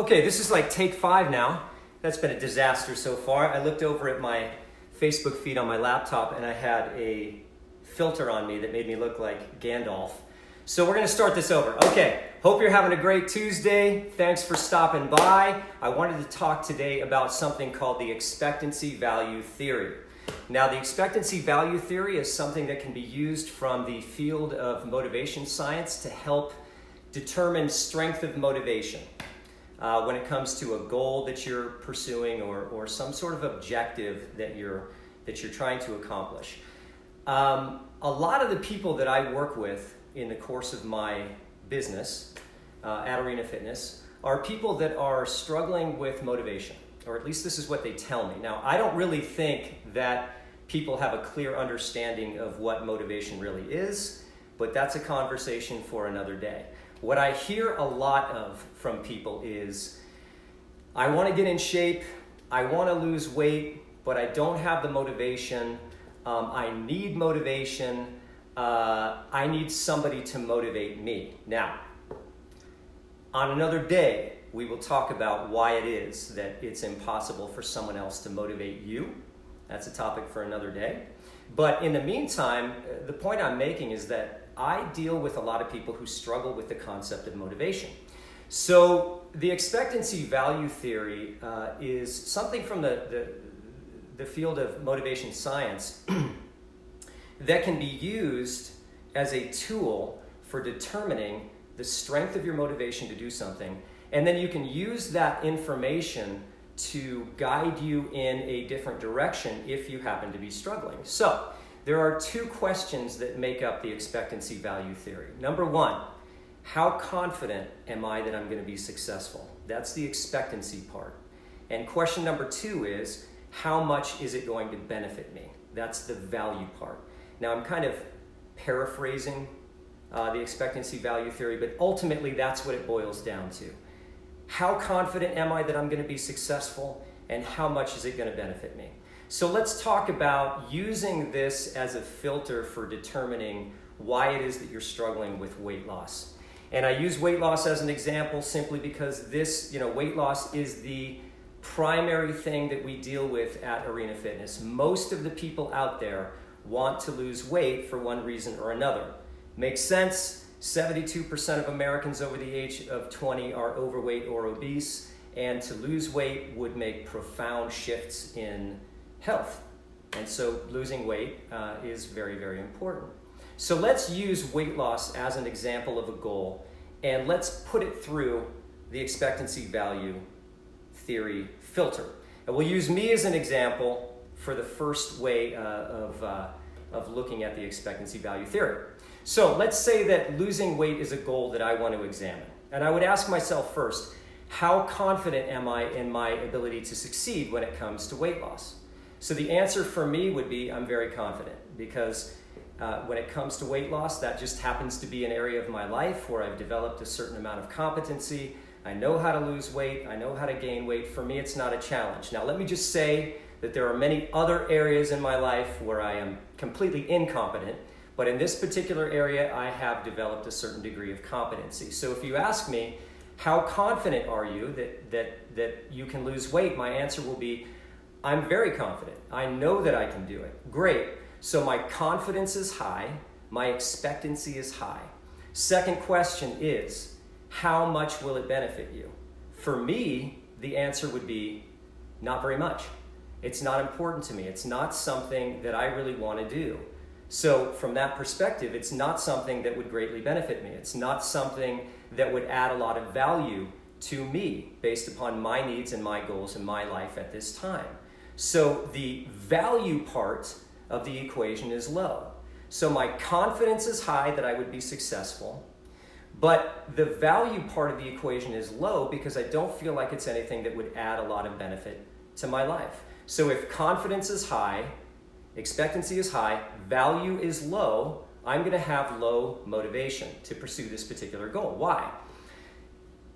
Okay, this is like take 5 now. That's been a disaster so far. I looked over at my Facebook feed on my laptop and I had a filter on me that made me look like Gandalf. So we're going to start this over. Okay, hope you're having a great Tuesday. Thanks for stopping by. I wanted to talk today about something called the expectancy value theory. Now, the expectancy value theory is something that can be used from the field of motivation science to help determine strength of motivation when it comes to a goal that you're pursuing or some sort of objective that you're trying to accomplish. A lot of the people that I work with in the course of my business at Arena Fitness are people that are struggling with motivation, or at least this is what they tell me. Now, I don't really think that people have a clear understanding of what motivation really is, but that's a conversation for another day. What I hear a lot of from people is, I want to get in shape, I want to lose weight, but I don't have the motivation. I need motivation. I need somebody to motivate me. Now, on another day, we will talk about why it is that it's impossible for someone else to motivate you. That's a topic for another day. But in the meantime, the point I'm making is that I deal with a lot of people who struggle with the concept of motivation. So the expectancy value theory is something from the field of motivation science that can be used as a tool for determining the strength of your motivation to do something. And then you can use that information to guide you in a different direction if you happen to be struggling. So there are 2 questions that make up the expectancy value theory. Number 1, how confident am I that I'm going to be successful? That's the expectancy part. And question number 2 is, how much is it going to benefit me? That's the value part. Now, I'm kind of paraphrasing the expectancy value theory, but ultimately that's what it boils down to. How confident am I that I'm going to be successful, and how much is it going to benefit me? So let's talk about using this as a filter for determining why it is that you're struggling with weight loss. And I use weight loss as an example simply because this, weight loss is the primary thing that we deal with at Arena Fitness. Most of the people out there want to lose weight for one reason or another. Makes sense. 72% of Americans over the age of 20 are overweight or obese, and to lose weight would make profound shifts in health. And so losing weight is very, very important. So let's use weight loss as an example of a goal, and let's put it through the expectancy value theory filter. And we'll use me as an example for the first way of looking at the expectancy value theory. So let's say that losing weight is a goal that I want to examine. And I would ask myself first, how confident am I in my ability to succeed when it comes to weight loss? So the answer for me would be, I'm very confident, because when it comes to weight loss, that just happens to be an area of my life where I've developed a certain amount of competency. I know how to lose weight. I know how to gain weight. For me, it's not a challenge. Now, let me just say that there are many other areas in my life where I am completely incompetent, but in this particular area, I have developed a certain degree of competency. So if you ask me, how confident are you that you can lose weight? My answer will be, I'm very confident. I know that I can do it. Great. So my confidence is high. My expectancy is high. Second question is, how much will it benefit you? For me, the answer would be not very much. It's not important to me. It's not something that I really want to do. So from that perspective, it's not something that would greatly benefit me. It's not something that would add a lot of value to me based upon my needs and my goals in my life at this time. So the value part of the equation is low. So my confidence is high that I would be successful, but the value part of the equation is low because I don't feel like it's anything that would add a lot of benefit to my life. So if confidence is high, expectancy is high, value is low, I'm going to have low motivation to pursue this particular goal. Why?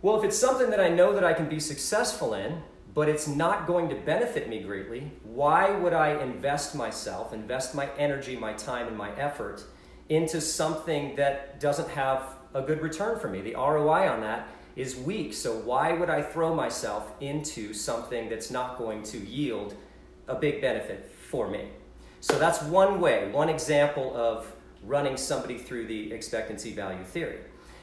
Well, if it's something that I know that I can be successful in, but it's not going to benefit me greatly, why would I invest myself, invest my energy, my time, and my effort into something that doesn't have a good return for me? The ROI on that is weak. So why would I throw myself into something that's not going to yield a big benefit for me? So that's one way, one example of running somebody through the expectancy value theory.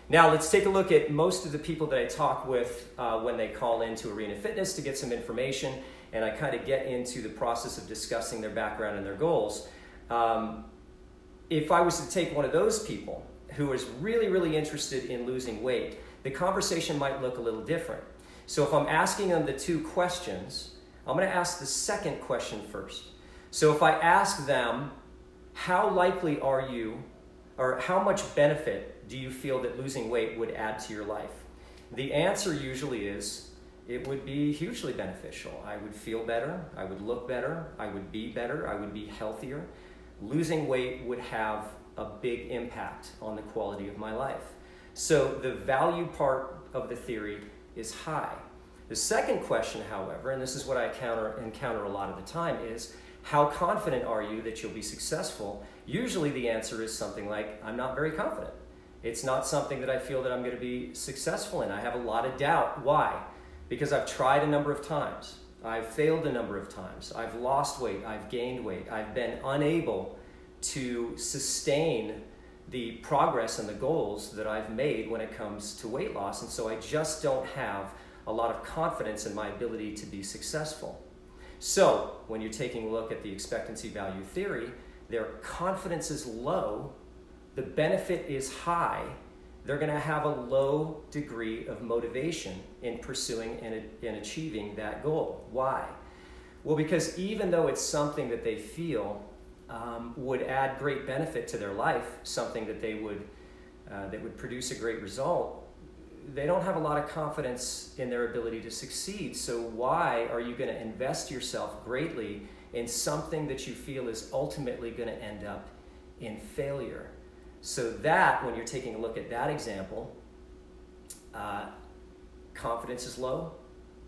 Now let's take a look at most of the people that I talk with when they call into Arena Fitness to get some information, and I kind of get into the process of discussing their background and their goals. If I was to take one of those people who is really, really interested in losing weight, the conversation might look a little different. So if I'm asking them the two questions, I'm going to ask the second question first. So if I ask them, how likely are you, or how much benefit do you feel that losing weight would add to your life? The answer usually is, it would be hugely beneficial. I would feel better, I would look better, I would be better, I would be healthier. Losing weight would have a big impact on the quality of my life. So the value part of the theory is high. The second question, however, and this is what I encounter a lot of the time, is how confident are you that you'll be successful? Usually the answer is something like, I'm not very confident. It's not something that I feel that I'm going to be successful in. I have a lot of doubt. Why? Because I've tried a number of times. I've failed a number of times. I've lost weight. I've gained weight. I've been unable to sustain the progress and the goals that I've made when it comes to weight loss. And so I just don't have a lot of confidence in my ability to be successful. So when you're taking a look at the expectancy value theory, their confidence is low, the benefit is high, they're going to have a low degree of motivation in pursuing and achieving that goal. Why? Well, because even though it's something that they feel would add great benefit to their life, something that would produce a great result, they don't have a lot of confidence in their ability to succeed. So why are you going to invest yourself greatly in something that you feel is ultimately going to end up in failure? So that, when you're taking a look at that example, confidence is low,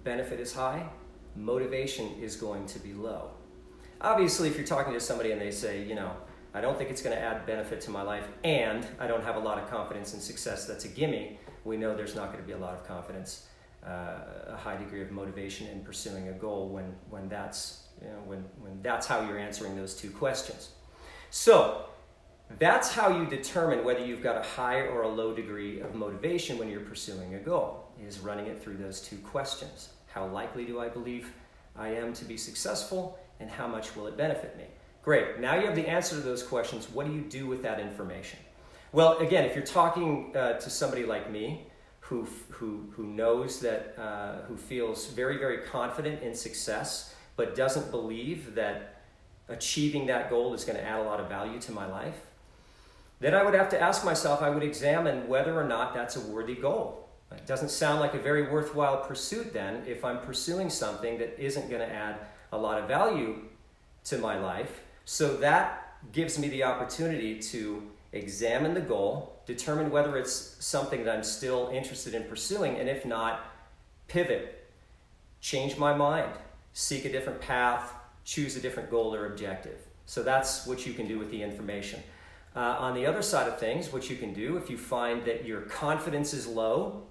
benefit is high, motivation is going to be low. Obviously, if you're talking to somebody and they say, I don't think it's going to add benefit to my life, and I don't have a lot of confidence in success, that's a gimme. We know there's not going to be a lot of confidence, a high degree of motivation in pursuing a goal when that's how you're answering those two questions. So that's how you determine whether you've got a high or a low degree of motivation when you're pursuing a goal, is running it through those two questions. How likely do I believe I am to be successful, and how much will it benefit me? Great. Now you have the answer to those questions. What do you do with that information? Well, again, if you're talking to somebody like me who knows that, who feels very, very confident in success, but doesn't believe that achieving that goal is going to add a lot of value to my life, then I would have to ask myself, I would examine whether or not that's a worthy goal. It doesn't sound like a very worthwhile pursuit then if I'm pursuing something that isn't going to add a lot of value to my life. So that gives me the opportunity to examine the goal, determine whether it's something that I'm still interested in pursuing, and if not, pivot, change my mind, seek a different path, choose a different goal or objective. So that's what you can do with the information. On the other side of things, what you can do if you find that your confidence is low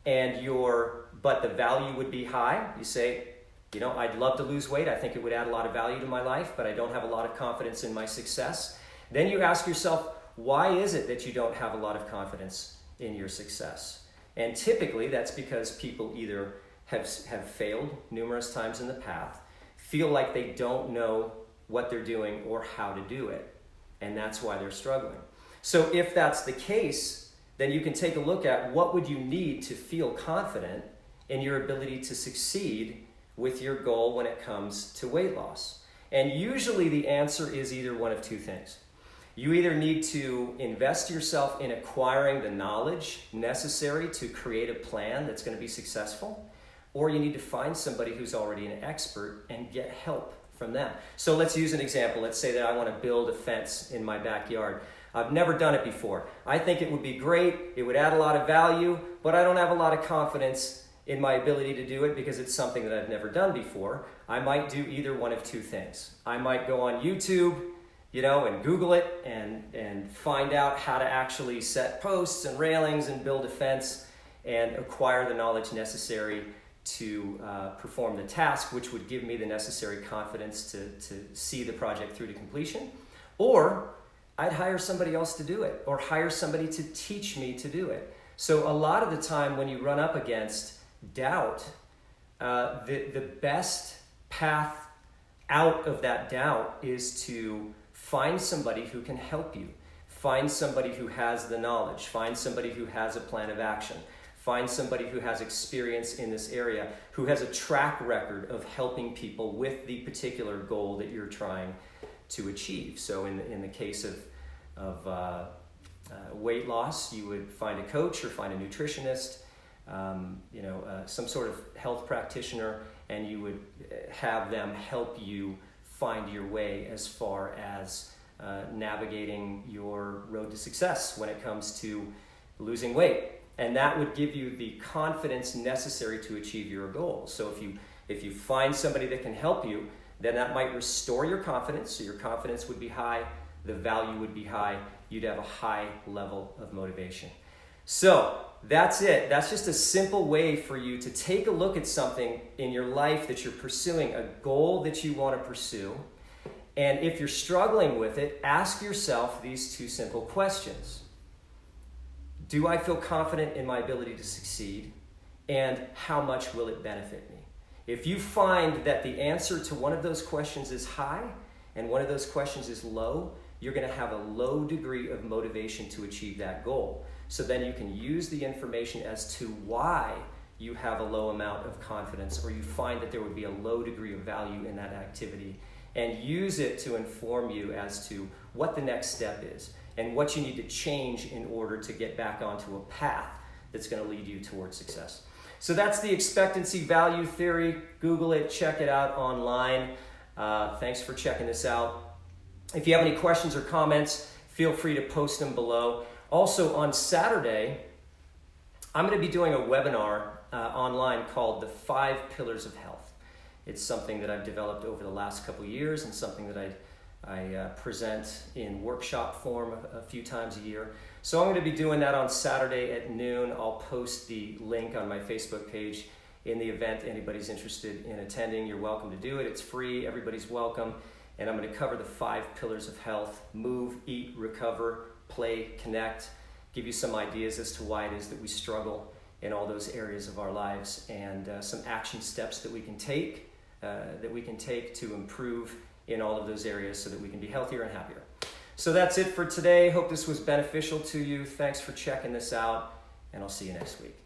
but the value would be high, you say, I'd love to lose weight. I think it would add a lot of value to my life, but I don't have a lot of confidence in my success. Then you ask yourself, why is it that you don't have a lot of confidence in your success? And typically that's because people either have failed numerous times in the past, feel like they don't know what they're doing or how to do it, and that's why they're struggling. So if that's the case, then you can take a look at what would you need to feel confident in your ability to succeed with your goal when it comes to weight loss. And usually the answer is either one of two things. You either need to invest yourself in acquiring the knowledge necessary to create a plan that's going to be successful, or you need to find somebody who's already an expert and get help from them. So let's use an example. Let's say that I want to build a fence in my backyard. I've never done it before. I think it would be great. It would add a lot of value, but I don't have a lot of confidence in my ability to do it because it's something that I've never done before. I might do either one of two things. I might go on YouTube, and Google it and find out how to actually set posts and railings and build a fence. and acquire the knowledge necessary to perform the task, which would give me the necessary confidence to see the project through to completion. Or I'd hire somebody else to do it, or hire somebody to teach me to do it. So a lot of the time when you run up against doubt, the best path out of that doubt is to find somebody who can help you. Find somebody who has the knowledge. Find somebody who has a plan of action. Find somebody who has experience in this area, who has a track record of helping people with the particular goal that you're trying to achieve. So in the case of weight loss, you would find a coach or find a nutritionist, some sort of health practitioner, and you would have them help you find your way as far as navigating your road to success when it comes to losing weight. And that would give you the confidence necessary to achieve your goals. So if you find somebody that can help you, then that might restore your confidence. So your confidence would be high, the value would be high, you'd have a high level of motivation. So that's it. That's just a simple way for you to take a look at something in your life that you're pursuing, a goal that you want to pursue. And if you're struggling with it, ask yourself these two simple questions. Do I feel confident in my ability to succeed? And how much will it benefit me? If you find that the answer to one of those questions is high and one of those questions is low, you're going to have a low degree of motivation to achieve that goal. So then you can use the information as to why you have a low amount of confidence, or you find that there would be a low degree of value in that activity, and use it to inform you as to what the next step is and what you need to change in order to get back onto a path that's going to lead you towards success. So that's the expectancy value theory. Google it, check it out online. Thanks for checking this out. If you have any questions or comments, feel free to post them below. Also on Saturday, I'm going to be doing a webinar online called The 5 Pillars of Health. It's something that I've developed over the last couple of years and something that I present in workshop form a few times a year. So I'm going to be doing that on Saturday at noon. I'll post the link on my Facebook page. In the event anybody's interested in attending, you're welcome to do it. It's free. Everybody's welcome. And I'm going to cover the 5 pillars of health: move, eat, recover, play, connect, give you some ideas as to why it is that we struggle in all those areas of our lives, and some action steps that we can take to improve in all of those areas so that we can be healthier and happier. So that's it for today. Hope this was beneficial to you. Thanks for checking this out, and I'll see you next week.